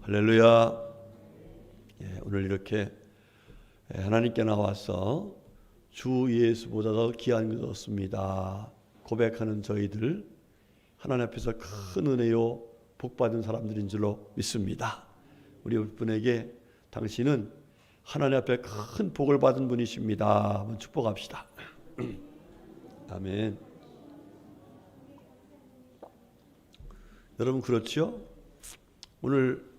할렐루야. 오늘 이렇게 하나님께 나와서 주 예수보다 더 귀한 것 없습니다 고백하는 저희들, 하나님 앞에서 큰 은혜요 복받은 사람들인 줄로 믿습니다. 우리 분에게 당신은 하나님 앞에 큰 복을 받은 분이십니다. 한번 축복합시다. 아멘. 여러분 그렇죠? 오늘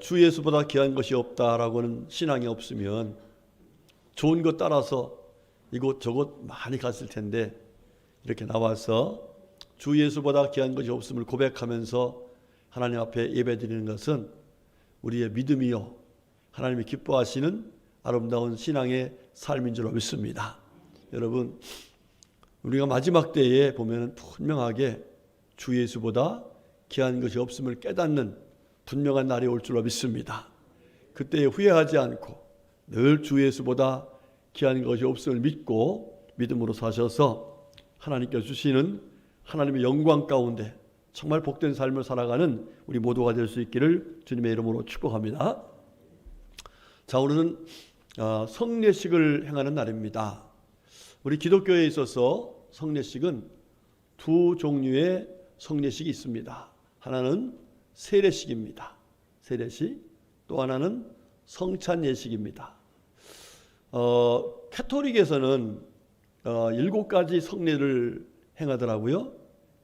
주 예수보다 귀한 것이 없다라고는 신앙이 없으면 좋은 것 따라서 이곳저곳 많이 갔을 텐데, 이렇게 나와서 주 예수보다 귀한 것이 없음을 고백하면서 하나님 앞에 예배드리는 것은 우리의 믿음이요 하나님이 기뻐하시는 아름다운 신앙의 삶인 줄로 믿습니다. 여러분, 우리가 마지막 때에 보면 분명하게 주 예수보다 귀한 것이 없음을 깨닫는 분명한 날이 올 줄로 믿습니다. 그때에 후회하지 않고 늘 주 예수보다 귀한 것이 없음을 믿고 믿음으로 사셔서 하나님께서 주시는 하나님의 영광 가운데 정말 복된 삶을 살아가는 우리 모두가 될 수 있기를 주님의 이름으로 축복합니다. 자, 오늘은 성례식을 행하는 날입니다. 우리 기독교에 있어서 성례식은 두 종류의 성례식이 있습니다. 하나는 세례식입니다. 세례식. 또 하나는 성찬 예식입니다. 카톨릭에서는 7가지 성례를 행하더라고요.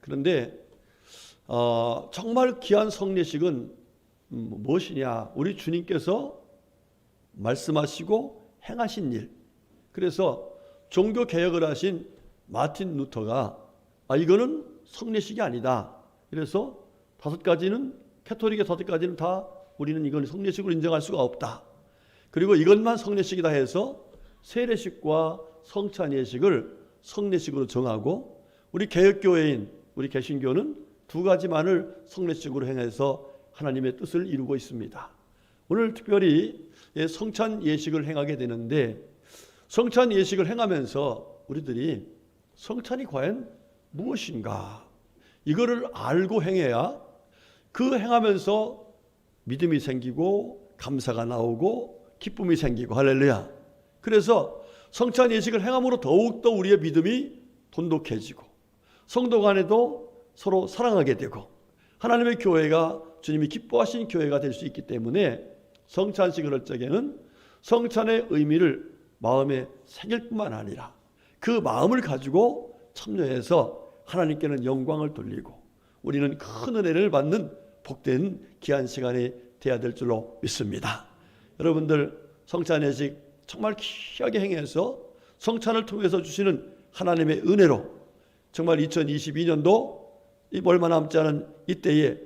그런데 정말 귀한 성례식은 무엇이냐? 우리 주님께서 말씀하시고 행하신 일. 그래서 종교 개혁을 하신 마틴 루터가 이거는 성례식이 아니다. 그래서 5가지는, 카톨릭의 5가지는 다 우리는 이건 성례식으로 인정할 수가 없다. 그리고 이것만 성례식이다 해서 세례식과 성찬 예식을 성례식으로 정하고, 우리 개혁교회인 우리 개신교는 2가지만을 성례식으로 행해서 하나님의 뜻을 이루고 있습니다. 오늘 특별히 성찬 예식을 행하게 되는데, 성찬 예식을 행하면서 우리들이 성찬이 과연 무엇인가, 이거를 알고 행해야 그 행하면서 믿음이 생기고 감사가 나오고 기쁨이 생기고, 할렐루야. 그래서 성찬 예식을 행함으로 더욱더 우리의 믿음이 돈독해지고 성도 간에도 서로 사랑하게 되고 하나님의 교회가 주님이 기뻐하신 교회가 될 수 있기 때문에 성찬식을 할 적에는 성찬의 의미를 마음에 새길 뿐만 아니라 그 마음을 가지고 참여해서 하나님께는 영광을 돌리고 우리는 큰 은혜를 받는 복된 귀한 시간이 되어야 될 줄로 믿습니다. 여러분들 성찬 예식 정말 귀하게 행해서 성찬을 통해서 주시는 하나님의 은혜로 정말 2022년도 얼마 남지 않은 이때에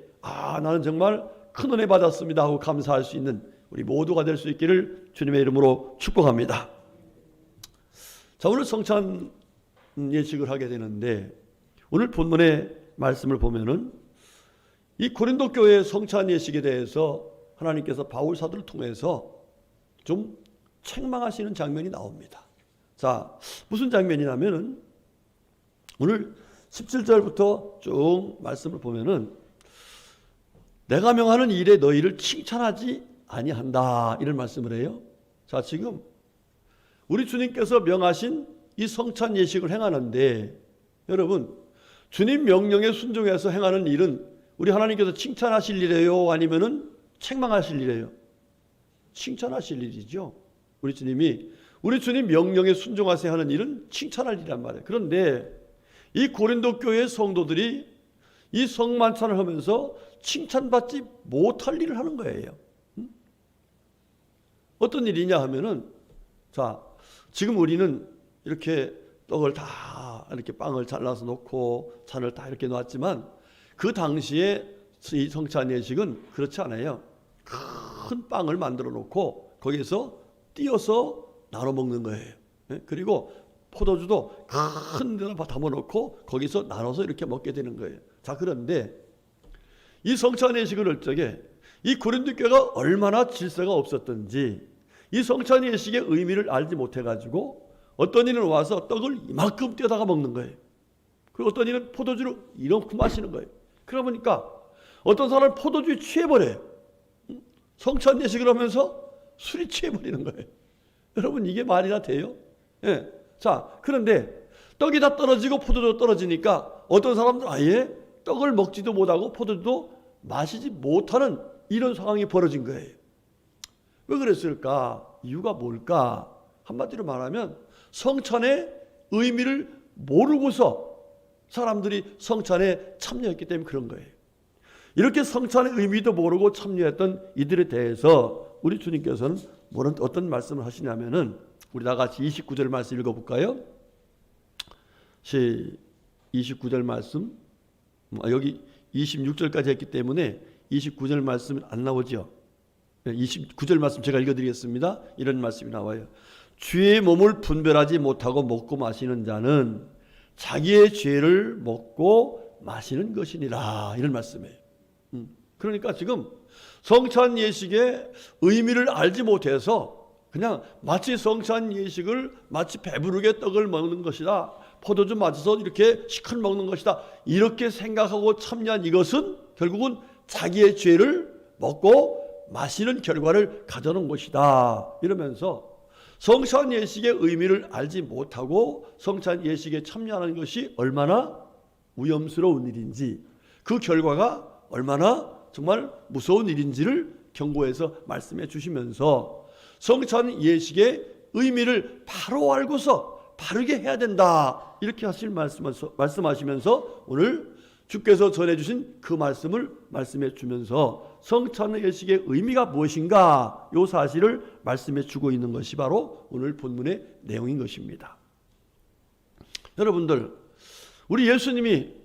나는 정말 큰 은혜 받았습니다 하고 감사할 수 있는 우리 모두가 될 수 있기를 주님의 이름으로 축복합니다. 자, 오늘 성찬 예식을 하게 되는데, 오늘 본문의 말씀을 보면은 이 고린도 교회의 성찬 예식에 대해서 하나님께서 바울 사도를 통해서 좀 책망하시는 장면이 나옵니다. 자, 무슨 장면이냐면은 오늘 17절부터 쭉 말씀을 보면은 내가 명하는 일에 너희를 칭찬하지 아니한다, 이런 말씀을 해요. 자, 지금 우리 주님께서 명하신 이 성찬 예식을 행하는데, 여러분 주님 명령에 순종해서 행하는 일은 우리 하나님께서 칭찬하실 일이에요, 아니면은 책망하실 일이에요? 칭찬하실 일이죠. 우리 주님 명령에 순종하세요 하는 일은 칭찬할 일이란 말이에요. 그런데 이 고린도 교회의 성도들이 이 성만찬을 하면서 칭찬받지 못할 일을 하는 거예요. 어떤 일이냐 하면은, 자, 지금 우리는 이렇게 떡을 다 이렇게 빵을 잘라서 놓고 잔을 다 이렇게 놨지만 그 당시에 이 성찬 예식은 그렇지 않아요. 큰 빵을 만들어 놓고 거기서 띄어서 나눠 먹는 거예요. 그리고 포도주도 큰 데다 담아 놓고 거기서 나눠서 이렇게 먹게 되는 거예요. 자, 그런데 이 성찬 예식을 할 적에 이 고린도 교회가 얼마나 질서가 없었던지 이 성찬 예식의 의미를 알지 못해가지고 어떤 이는 와서 떡을 이만큼 떼다가 먹는 거예요. 그리고 어떤 이는 포도주를 이만큼 마시는 거예요. 그러다 보니까 어떤 사람은 포도주에 취해버려요. 성찬 예식을 하면서 술이 취해버리는 거예요. 여러분 이게 말이나 돼요? 예. 자, 그런데 떡이 다 떨어지고 포도도 떨어지니까 어떤 사람들은 아예 떡을 먹지도 못하고 포도도 마시지 못하는 이런 상황이 벌어진 거예요. 왜 그랬을까? 이유가 뭘까? 한마디로 말하면 성찬의 의미를 모르고서 사람들이 성찬에 참여했기 때문에 그런 거예요. 이렇게 성찬의 의미도 모르고 참여했던 이들에 대해서 우리 주님께서는 어떤 말씀을 하시냐면은 우리 다 같이 29절 말씀 읽어볼까요? 29절 말씀, 여기 26절까지 했기 때문에 29절 말씀은 안 나오죠. 29절 말씀 제가 읽어드리겠습니다. 이런 말씀이 나와요. 주의 몸을 분별하지 못하고 먹고 마시는 자는 자기의 죄를 먹고 마시는 것이니라. 이런 말씀이에요. 그러니까 지금 성찬 예식의 의미를 알지 못해서 그냥 마치 성찬 예식을 마치 배부르게 떡을 먹는 것이다, 포도 좀 마셔서 이렇게 시큰 먹는 것이다, 이렇게 생각하고 참여한 이것은 결국은 자기의 죄를 먹고 마시는 결과를 가져오는 것이다. 이러면서 성찬 예식의 의미를 알지 못하고 성찬 예식에 참여하는 것이 얼마나 위험스러운 일인지, 그 결과가 얼마나 정말 무서운 일인지를 경고해서 말씀해 주시면서 성찬 예식의 의미를 바로 알고서 바르게 해야 된다, 이렇게 말씀하시면서 오늘 주께서 전해주신 그 말씀을 말씀해 주면서 성찬 예식의 의미가 무엇인가, 이 사실을 말씀해 주고 있는 것이 바로 오늘 본문의 내용인 것입니다. 여러분들, 우리 예수님이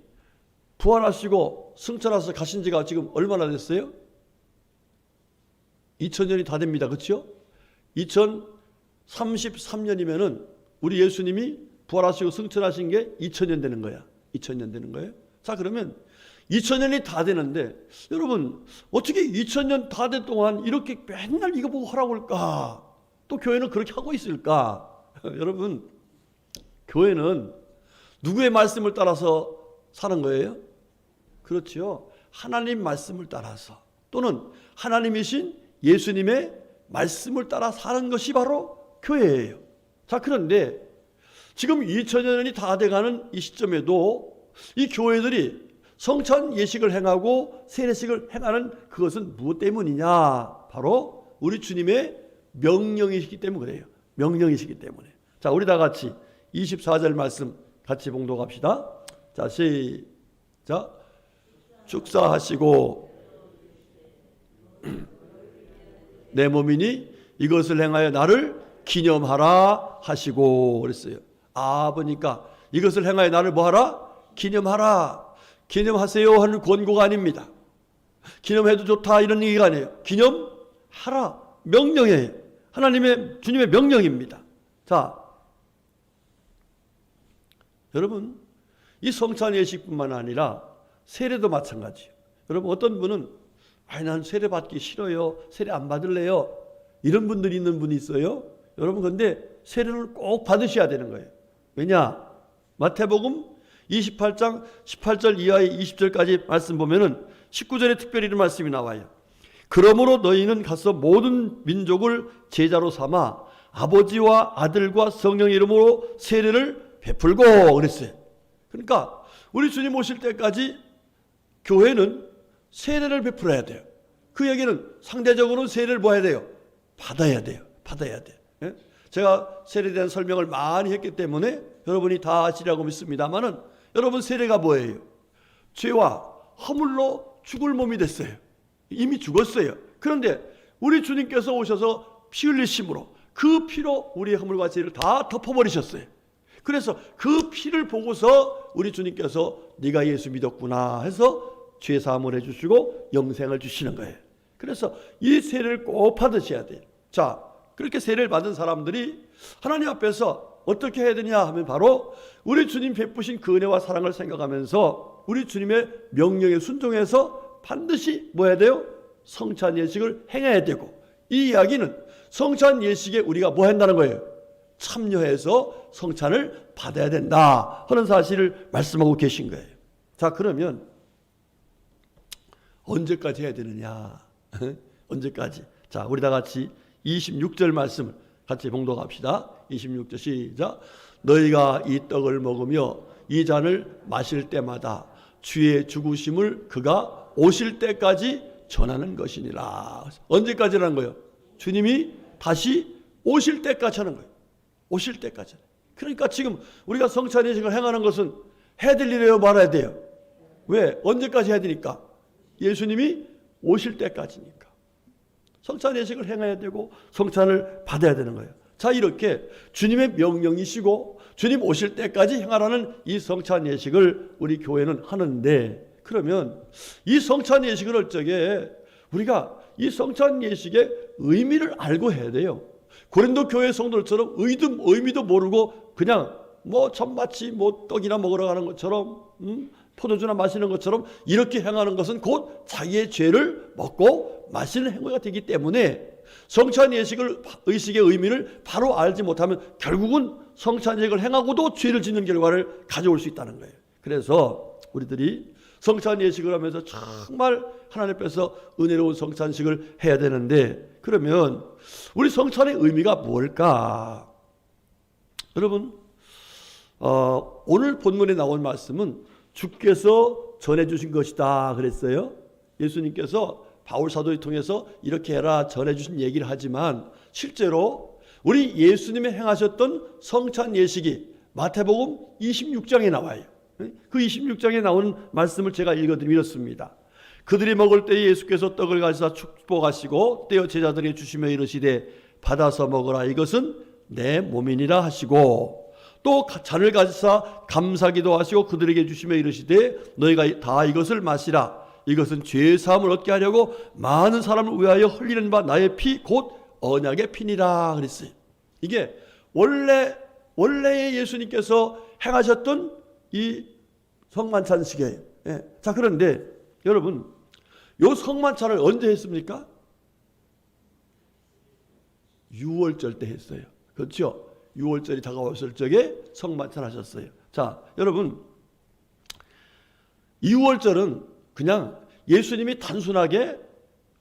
부활하시고 승천하셔서 가신 지가 지금 얼마나 됐어요? 2000년이 다 됩니다. 그렇죠? 2033년이면은 우리 예수님이 부활하시고 승천하신 게 2000년 되는 거야. 2000년 되는 거예요. 자, 그러면 2000년이 다 되는데 여러분 어떻게 2000년 다 된 동안 이렇게 맨날 이거 보고 하라고 할까? 또 교회는 그렇게 하고 있을까? 여러분, 교회는 누구의 말씀을 따라서 사는 거예요? 그렇죠. 하나님 말씀을 따라서, 또는 하나님이신 예수님의 말씀을 따라 사는 것이 바로 교회예요. 자, 그런데 지금 2000년이 다 돼가는 이 시점에도 이 교회들이 성찬 예식을 행하고 세례식을 행하는 그것은 무엇 때문이냐? 바로 우리 주님의 명령이시기 때문에 그래요. 명령이시기 때문에. 자, 우리 다 같이 24절 말씀 같이 봉독합시다. 자, 시작. 축사하시고 내 몸이니 이것을 행하여 나를 기념하라 하시고 그랬어요. 보니까 이것을 행하여 나를 뭐하라? 기념하라. 기념하세요 하는 권고가 아닙니다. 기념해도 좋다 이런 얘기가 아니에요. 기념하라. 명령이에요. 하나님의, 주님의 명령입니다. 자, 여러분, 이 성찬 예식뿐만 아니라 세례도 마찬가지예요. 여러분, 어떤 분은 난 세례 받기 싫어요, 세례 안 받을래요, 이런 분들이 있는 분이 있어요. 여러분, 근데 세례를 꼭 받으셔야 되는 거예요. 왜냐? 마태복음 28장 18절 이하의 20절까지 말씀 보면은 19절에 특별히 이런 말씀이 나와요. 그러므로 너희는 가서 모든 민족을 제자로 삼아 아버지와 아들과 성령의 이름으로 세례를 베풀고 그랬어요. 그러니까 우리 주님 오실 때까지 교회는 세례를 베풀어야 돼요. 그 얘기는 상대적으로는 세례를 뭐 해야 돼요? 받아야 돼요. 받아야 돼요. 예? 제가 세례에 대한 설명을 많이 했기 때문에 여러분이 다 아시라고 믿습니다만은, 여러분, 세례가 뭐예요? 죄와 허물로 죽을 몸이 됐어요. 이미 죽었어요. 그런데 우리 주님께서 오셔서 피 흘리심으로 그 피로 우리의 허물과 죄를 다 덮어버리셨어요. 그래서 그 피를 보고서 우리 주님께서 네가 예수 믿었구나 해서 죄 사함을 해주시고 영생을 주시는 거예요. 그래서 이 세례를 꼭 받으셔야 돼요. 자, 그렇게 세례를 받은 사람들이 하나님 앞에서 어떻게 해야 되냐 하면 바로 우리 주님 베푸신 그 은혜와 사랑을 생각하면서 우리 주님의 명령에 순종해서 반드시 뭐 해야 돼요? 성찬 예식을 행해야 되고, 이 이야기는 성찬 예식에 우리가 뭐 한다는 거예요? 참여해서 성찬을 받아야 된다 하는 사실을 말씀하고 계신 거예요. 자, 그러면 언제까지 해야 되느냐? 언제까지? 자, 우리 다 같이 26절 말씀을 같이 봉독합시다. 26절 시작. 너희가 이 떡을 먹으며 이 잔을 마실 때마다 주의 죽으심을 그가 오실 때까지 전하는 것이니라. 언제까지라는 거예요? 주님이 다시 오실 때까지 하는 거예요. 오실 때까지. 그러니까 지금 우리가 성찬예식을 행하는 것은 해야 될 일이에요, 말아야 돼요? 왜? 언제까지 해야 되니까? 예수님이 오실 때까지니까. 성찬예식을 행해야 되고 성찬을 받아야 되는 거예요. 자, 이렇게 주님의 명령이시고 주님 오실 때까지 행하라는 이 성찬예식을 우리 교회는 하는데, 그러면 이 성찬예식을 할 적에 우리가 이 성찬예식의 의미를 알고 해야 돼요. 고린도 교회 성도들처럼 의미도 모르고 그냥 마치 떡이나 먹으러 가는 것처럼 포도주나 마시는 것처럼 이렇게 행하는 것은 곧 자기의 죄를 먹고 마시는 행위가 되기 때문에 성찬예식의 의미를 바로 알지 못하면 결국은 성찬예식을 행하고도 죄를 짓는 결과를 가져올 수 있다는 거예요. 그래서 우리들이 성찬예식을 하면서 정말 하나님 앞에서 은혜로운 성찬식을 해야 되는데, 그러면 우리 성찬의 의미가 뭘까? 여러분, 오늘 본문에 나온 말씀은 주께서 전해주신 것이다 그랬어요. 예수님께서 바울 사도를 통해서 이렇게 해라 전해주신 얘기를 하지만, 실제로 우리 예수님이 행하셨던 성찬 예식이 마태복음 26장에 나와요. 그 26장에 나오는 말씀을 제가 읽어드리면 이렇습니다. 그들이 먹을 때에 예수께서 떡을 가지사 축복하시고 떼어 제자들에게 주시며 이르시되 받아서 먹으라, 이것은 내 몸이니라 하시고, 또 잔을 가지사 감사기도 하시고 그들에게 주시며 이르시되 너희가 다 이것을 마시라, 이것은 죄 사함을 얻게 하려고 많은 사람을 위하여 흘리는 바 나의 피 곧 언약의 피니라 그랬어요. 이게 원래의 예수님께서 행하셨던 이 성만찬식이에요. 예. 자, 그런데 여러분, 요 성만찬을 언제 했습니까? 6월절 때 했어요. 그렇죠? 6월절이 다가왔을 적에 성만찬 하셨어요. 자, 여러분, 6월절은 그냥 예수님이 단순하게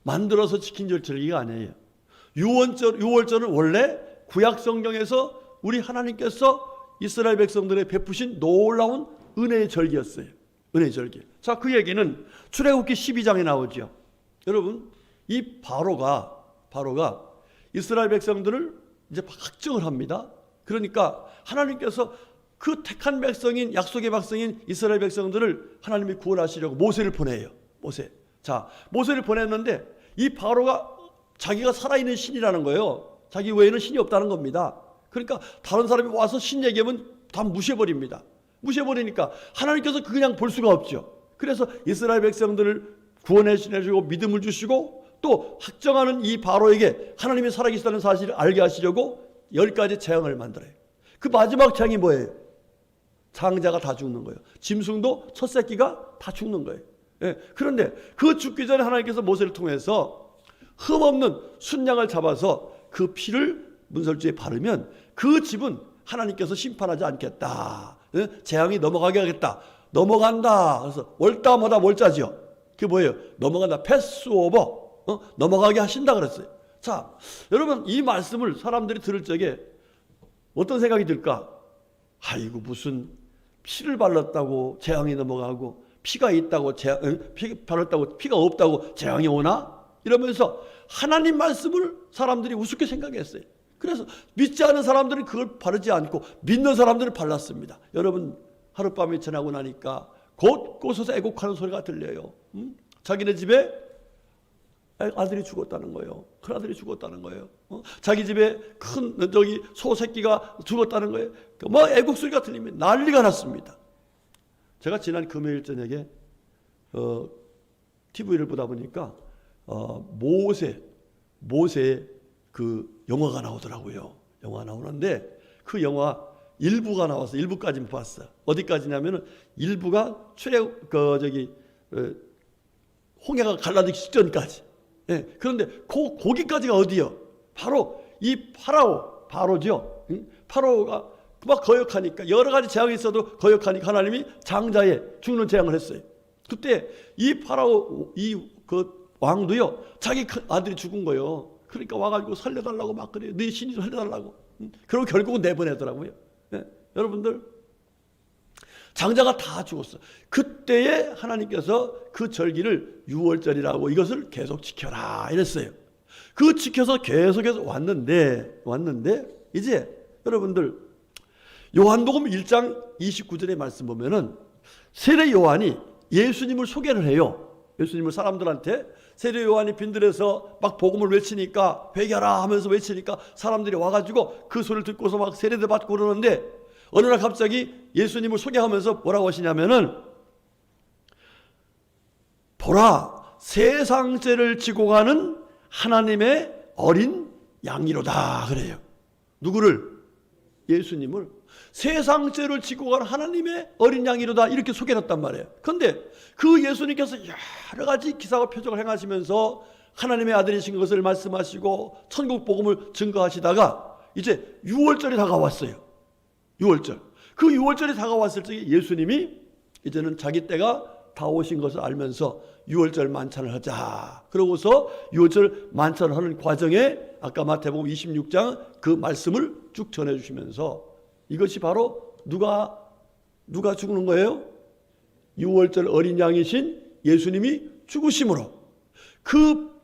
만들어서 지킨 절기가 아니에요. 6월절은 원래 구약 성경에서 우리 하나님께서 이스라엘 백성들에 베푸신 놀라운 은혜의 절기였어요. 은혜의 절기. 자, 그 얘기는 출애굽기 12장에 나오죠. 여러분, 이 바로가 이스라엘 백성들을 이제 확정을 합니다. 그러니까 하나님께서 그 택한 백성인, 약속의 백성인 이스라엘 백성들을 하나님이 구원하시려고 모세를 보내요. 자, 모세를 보냈는데 이 바로가 자기가 살아있는 신이라는 거예요. 자기 외에는 신이 없다는 겁니다. 그러니까 다른 사람이 와서 신 얘기하면 다 무시해버립니다. 무시해버리니까 하나님께서 그냥 볼 수가 없죠. 그래서 이스라엘 백성들을 구원해 주시고 믿음을 주시고 또 확정하는 이 바로에게 하나님이 살아계시다는 사실을 알게 하시려고 10가지 재앙을 만들어요. 그 마지막 재앙이 뭐예요? 장자가 다 죽는 거예요. 짐승도 첫 새끼가 다 죽는 거예요. 예. 그런데 그 죽기 전에 하나님께서 모세를 통해서 흠없는 순양을 잡아서 그 피를 문설주에 바르면 그 집은 하나님께서 심판하지 않겠다. 예? 재앙이 넘어가게 하겠다. 넘어간다. 그래서 월다마다 월자지요. 그게 뭐예요? 넘어간다. 패스오버. 넘어가게 하신다 그랬어요. 자, 여러분, 이 말씀을 사람들이 들을 적에 어떤 생각이 들까? 아이고, 무슨 피를 발랐다고 재앙이 넘어가고 피가 있다고 피 발랐다고 피가 없다고 재앙이 오나? 이러면서 하나님 말씀을 사람들이 우습게 생각했어요. 그래서 믿지 않은 사람들은 그걸 바르지 않고 믿는 사람들은 발랐습니다. 여러분, 하룻밤이 지나고 나니까 곳곳에서 애곡하는 소리가 들려요. 자기네 집에 아들이 죽었다는 거예요. 큰아들이 죽었다는 거예요. 자기 집에 큰 소 새끼가 죽었다는 거예요. 애국 소리가 들리면 난리가 났습니다. 제가 지난 금요일 저녁에 TV를 보다 보니까 모세 그 영화가 나오더라고요. 영화 나오는데 그 영화 일부가 나와서 일부까지만 봤어요. 어디까지냐면은 일부가 홍해가 갈라지기 직전까지. 예. 그런데 거기까지가 어디요? 바로 이 바로죠. 파로가 막 거역하니까 여러 가지 재앙이 있어도 거역하니까 하나님이 장자의 죽는 재앙을 했어요. 그때 이 파라오 그 왕도요, 자기 아들이 죽은 거예요. 그러니까 와가지고 살려달라고 막 그래요. 네 신이 살려달라고. 그리고 결국은 내보내더라고요. 예. 여러분들, 장자가 다 죽었어. 그때에 하나님께서 그 절기를 유월절이라고 이것을 계속 지켜라 이랬어요. 그 지켜서 계속해서 왔는데 이제 여러분들 요한복음 1장 29절의 말씀 보면은 세례 요한이 예수님을 소개를 해요. 예수님을 사람들한테 세례 요한이 빈들에서 막 복음을 외치니까 회개하라 하면서 외치니까 사람들이 와가지고 그 소리를 듣고서 막 세례도 받고 그러는데 어느 날 갑자기 예수님을 소개하면서 뭐라고 하시냐면은 보라 세상 죄를 지고 가는 하나님의 어린 양이로다 그래요. 누구를? 예수님을 세상 죄를 지고 가는 하나님의 어린 양이로다 이렇게 소개했단 말이에요. 그런데 그 예수님께서 여러 가지 기사와 표적을 행하시면서 하나님의 아들이신 것을 말씀하시고 천국 복음을 증거하시다가 이제 유월절이 다가왔어요. 유월절. 그 유월절이 다가왔을 적에 예수님이 이제는 자기 때가 다 오신 것을 알면서 유월절 만찬을 하자. 그러고서 유월절 만찬을 하는 과정에 아까 마태복음 26장 그 말씀을 쭉 전해주시면서 이것이 바로 누가 죽는 거예요? 유월절 어린 양이신 예수님이 죽으심으로 그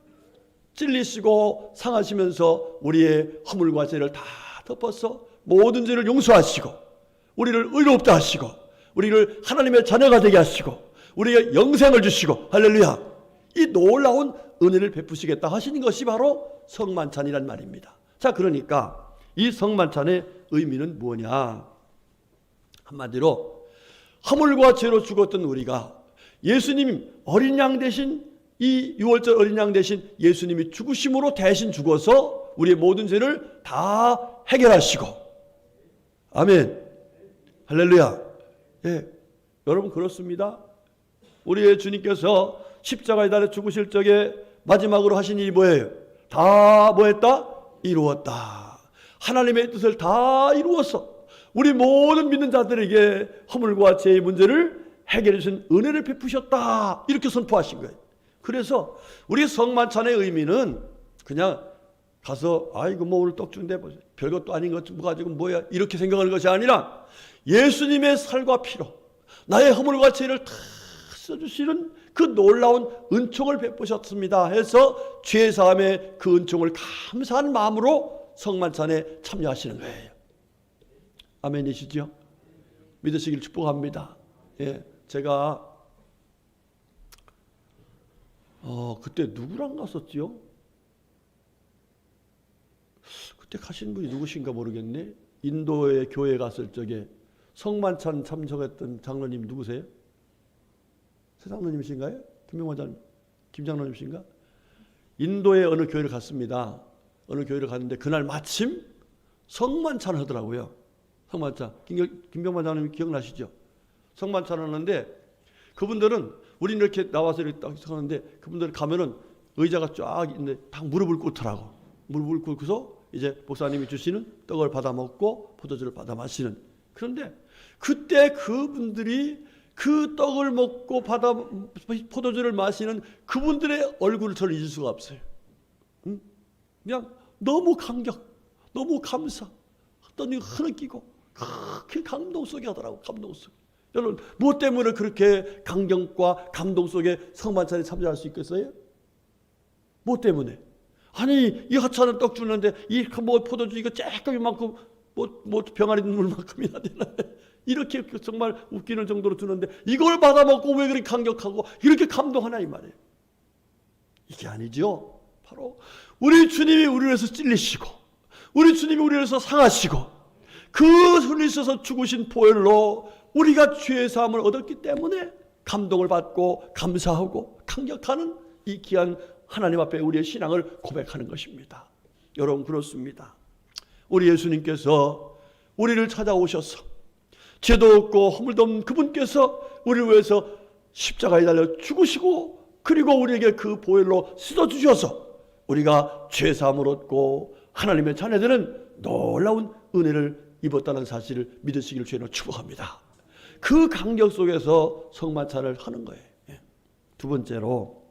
찔리시고 상하시면서 우리의 허물과 죄를 다 덮어서 모든 죄를 용서하시고 우리를 의롭다 하시고 우리를 하나님의 자녀가 되게 하시고 우리의 영생을 주시고 할렐루야 이 놀라운 은혜를 베푸시겠다 하시는 것이 바로 성만찬이란 말입니다. 자, 그러니까 이 성만찬의 의미는 뭐냐? 한마디로 허물과 죄로 죽었던 우리가 예수님 어린 양 대신 이 유월절 어린 양 대신 예수님이 죽으심으로 대신 죽어서 우리의 모든 죄를 다 해결하시고 아멘 할렐루야. 예, 여러분 그렇습니다. 우리의 주님께서 십자가에 달려 죽으실 적에 마지막으로 하신 일이 뭐예요? 다 뭐했다? 이루었다. 하나님의 뜻을 다 이루어서 우리 모든 믿는 자들에게 허물과 죄의 문제를 해결해 주신 은혜를 베푸셨다. 이렇게 선포하신 거예요. 그래서 우리 성만찬의 의미는 그냥 가서 아이고 뭐 오늘 떡 준대 별것도 아닌 것 뭐 가지고 뭐야 이렇게 생각하는 것이 아니라 예수님의 살과 피로 나의 허물과 죄를 다 써주시는 그 놀라운 은총을 베푸셨습니다 해서 죄사함의 그 은총을 감사한 마음으로 성만찬에 참여하시는 거예요. 아멘이시죠? 믿으시길 축복합니다. 예, 제가 그때 누구랑 갔었지요? 그때 가신 분이 누구신가 모르겠네. 인도의 교회 갔을 적에 성만찬 참석했던 장로님 누구세요? 새 장로님이신가요? 김 장로님이신가? 인도의 어느 교회를 갔습니다. 어느 교회를 갔는데 그날 마침 성만찬 하더라고요. 성만찬. 김병만 장로님 기억나시죠? 성만찬 하는데 그분들은 우리는 이렇게 나와서 이렇게 딱 하는데 그분들은 가면은 의자가 쫙 있는데 딱 무릎을 꿇더라고. 무릎을 꿇고서 이제 목사님이 주시는 떡을 받아 먹고 포도주를 받아 마시는. 그런데 그때 그분들이 그 떡을 먹고 받아 포도주를 마시는 그분들의 얼굴을 저는 잊을 수가 없어요. 그냥 너무 감격, 너무 감사, 어떤 흐느끼고 그렇게 감동 속에 하더라고. 감동 속에. 여러분 무엇 때문에 그렇게 감격과 감동 속에 성만찬에 참여할 수 있겠어요? 무엇 때문에? 아니 이 하찮은 떡 주는데 이 뭐 포도주 이거 쬐끔 이만큼 뭐 병아리 눈물만큼이나 되나 이렇게 정말 웃기는 정도로 주는데 이걸 받아 먹고 왜 그렇게 감격하고 이렇게 감동하나 이 말이에요. 이게 아니죠. 바로 우리 주님이 우리를 위해서 찔리시고 우리 주님이 우리를 위해서 상하시고 그 흘리셔서 죽으신 보혈로 우리가 죄의 사함을 얻었기 때문에 감동을 받고 감사하고 감격하는 이 귀한 하나님 앞에 우리의 신앙을 고백하는 것입니다. 여러분 그렇습니다. 우리 예수님께서 우리를 찾아오셔서 죄도 없고 허물도 없는 그분께서 우리를 위해서 십자가에 달려 죽으시고 그리고 우리에게 그 보혈로 씻어주셔서 우리가 죄사함을 얻고 하나님의 자녀들은 놀라운 은혜를 입었다는 사실을 믿으시길 주님으로 축복합니다. 그 감격 속에서 성만찬을 하는 거예요. 두 번째로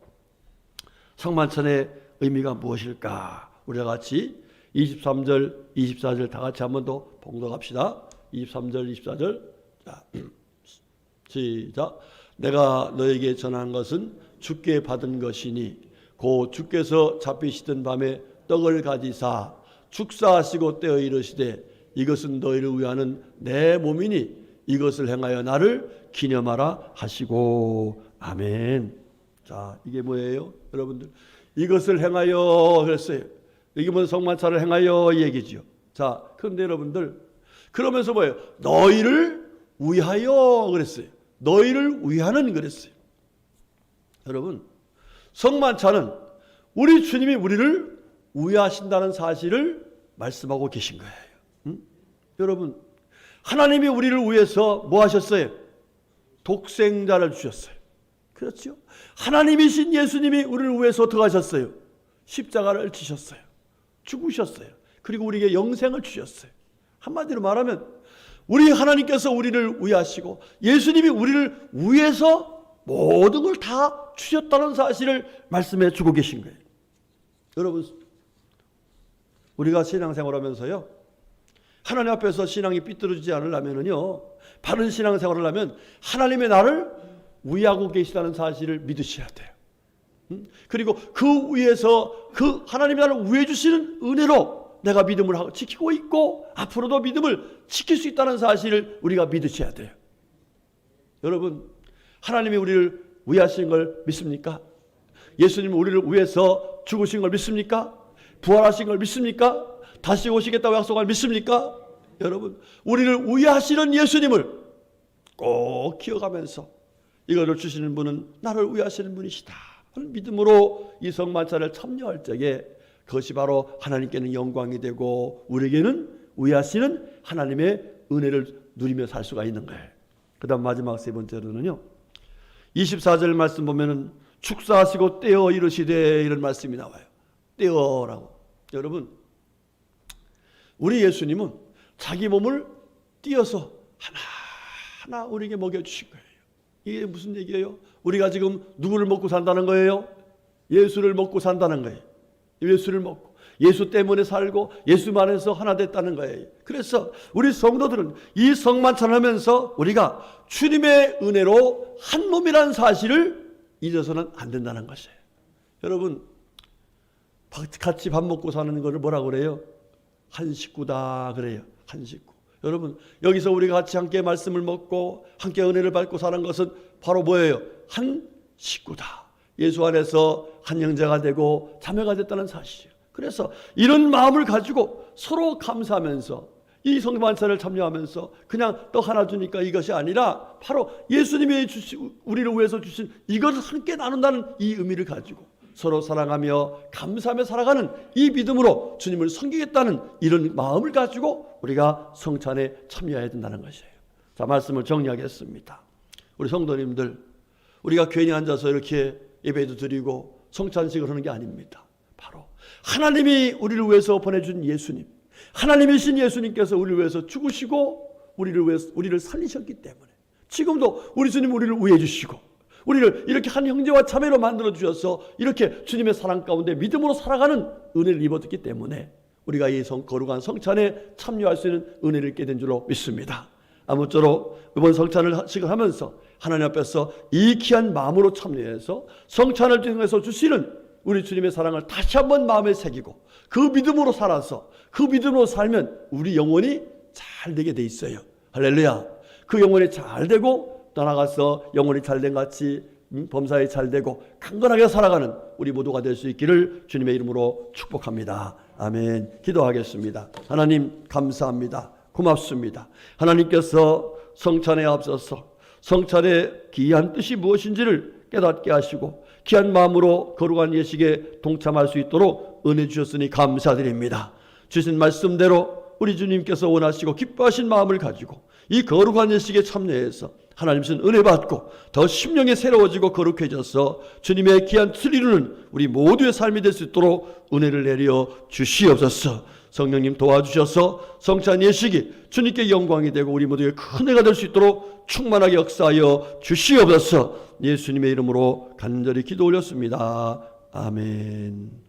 성만찬의 의미가 무엇일까? 우리가 같이 23절, 24절 다 같이 한 번 더 봉독합시다. 23절, 24절. 자, 시작. 내가 너에게 전한 것은 주께 받은 것이니 곧 주께서 잡히시던 밤에 떡을 가지사 축사하시고 떼어 이르시되 이것은 너희를 위하는 내 몸이니 이것을 행하여 나를 기념하라 하시고. 아멘. 자, 이게 뭐예요? 여러분들, 이것을 행하여 그랬어요. 이게 뭔 성만찬을 행하여 얘기지요. 자, 그런데 여러분들, 그러면서 뭐예요? 너희를 위하여 그랬어요. 너희를 위하는 그랬어요. 여러분, 성만찬은 우리 주님이 우리를 위하신다는 사실을 말씀하고 계신 거예요. 여러분, 하나님이 우리를 위해서 뭐 하셨어요? 독생자를 주셨어요. 그렇죠? 하나님이신 예수님이 우리를 위해서 어떻게 하셨어요? 십자가를 지셨어요. 죽으셨어요. 그리고 우리에게 영생을 주셨어요. 한마디로 말하면 우리 하나님께서 우리를 위하시고 예수님이 우리를 위해서 모든 걸 다 주셨다는 사실을 말씀해 주고 계신 거예요. 여러분, 우리가 신앙생활하면서요, 하나님 앞에서 신앙이 삐뚤어지지 않으려면요, 바른 신앙생활을 하면 하나님의 나를 위하고 계시다는 사실을 믿으셔야 돼요. 그리고 그 위에서 그 하나님이 나를 위해 주시는 은혜로 내가 믿음을 하고 지키고 있고 앞으로도 믿음을 지킬 수 있다는 사실을 우리가 믿으셔야 돼요. 여러분, 하나님이 우리를 위하신 걸 믿습니까? 예수님이 우리를 위해서 죽으신 걸 믿습니까? 부활하신 걸 믿습니까? 다시 오시겠다고 약속한 걸 믿습니까? 여러분, 우리를 위하시는 예수님을 꼭 기억하면서 이것을 주시는 분은 나를 위하시는 분이시다 하는 믿음으로 이 성만찬을 참여할 적에 그것이 바로 하나님께는 영광이 되고 우리에게는 위하시는 하나님의 은혜를 누리며 살 수가 있는 거예요. 그 다음 마지막 세 번째로는요, 24절 말씀 보면은 축사하시고 떼어 이르시되 이런 말씀이 나와요. 떼어라고. 여러분, 우리 예수님은 자기 몸을 띄어서 하나하나 우리에게 먹여주신 거예요. 이게 무슨 얘기예요? 우리가 지금 누구를 먹고 산다는 거예요? 예수를 먹고 산다는 거예요. 예수를 먹고 예수 때문에 살고 예수만에서 하나 됐다는 거예요. 그래서 우리 성도들은 이 성만찬을 하면서 우리가 주님의 은혜로 한 몸이라는 사실을 잊어서는 안 된다는 것이에요. 여러분, 같이 밥 먹고 사는 것을 뭐라고 그래요? 한 식구다 그래요. 한 식구. 여러분, 여기서 우리가 같이 함께 말씀을 먹고 함께 은혜를 받고 사는 것은 바로 뭐예요? 한 식구다. 예수 안에서 한 형제가 되고 자매가 됐다는 사실이에요. 그래서 이런 마음을 가지고 서로 감사하면서 이 성만찬을 참여하면서 그냥 떡 하나 주니까 이것이 아니라 바로 예수님이 우리를 위해서 주신 이것을 함께 나눈다는 이 의미를 가지고 서로 사랑하며 감사하며 살아가는 이 믿음으로 주님을 섬기겠다는 이런 마음을 가지고 우리가 성찬에 참여해야 된다는 것이에요. 자, 말씀을 정리하겠습니다. 우리 성도님들, 우리가 괜히 앉아서 이렇게 예배도 드리고 성찬식을 하는 게 아닙니다. 바로 하나님이 우리를 위해서 보내준 예수님, 하나님이신 예수님께서 우리를 위해서 죽으시고 우리를 살리셨기 때문에 지금도 우리 주님 우리를 위해 주시고 우리를 이렇게 한 형제와 자매로 만들어 주셔서 이렇게 주님의 사랑 가운데 믿음으로 살아가는 은혜를 입었기 때문에 우리가 이 거룩한 성찬에 참여할 수 있는 은혜를 입게 된 줄로 믿습니다. 아무쪼록 이번 성찬을 하면서 하나님 앞에서 이 귀한 마음으로 참여해서 성찬을 통해서 주시는 우리 주님의 사랑을 다시 한번 마음에 새기고 그 믿음으로 살아서 그 믿음으로 살면 우리 영혼이 잘 되게 돼 있어요. 할렐루야. 그 영혼이 잘 되고 떠나가서 영혼이 잘된 같이 범사에 잘 되고 강건하게 살아가는 우리 모두가 될 수 있기를 주님의 이름으로 축복합니다. 아멘. 기도하겠습니다. 하나님 감사합니다. 고맙습니다. 하나님께서 성찬에 앞서서 성찬의 귀한 뜻이 무엇인지를 깨닫게 하시고 귀한 마음으로 거룩한 예식에 동참할 수 있도록 은혜 주셨으니 감사드립니다. 주신 말씀대로 우리 주님께서 원하시고 기뻐하신 마음을 가지고 이 거룩한 예식에 참여해서 하나님 신 은혜 받고 더 심령이 새로워지고 거룩해져서 주님의 귀한 뜻을 이루는 우리 모두의 삶이 될 수 있도록 은혜를 내려 주시옵소서. 성령님 도와주셔서 성찬 예식이 주님께 영광이 되고 우리 모두의 큰 은혜가 될 수 있도록 충만하게 역사하여 주시옵소서. 예수님의 이름으로 간절히 기도 올렸습니다. 아멘.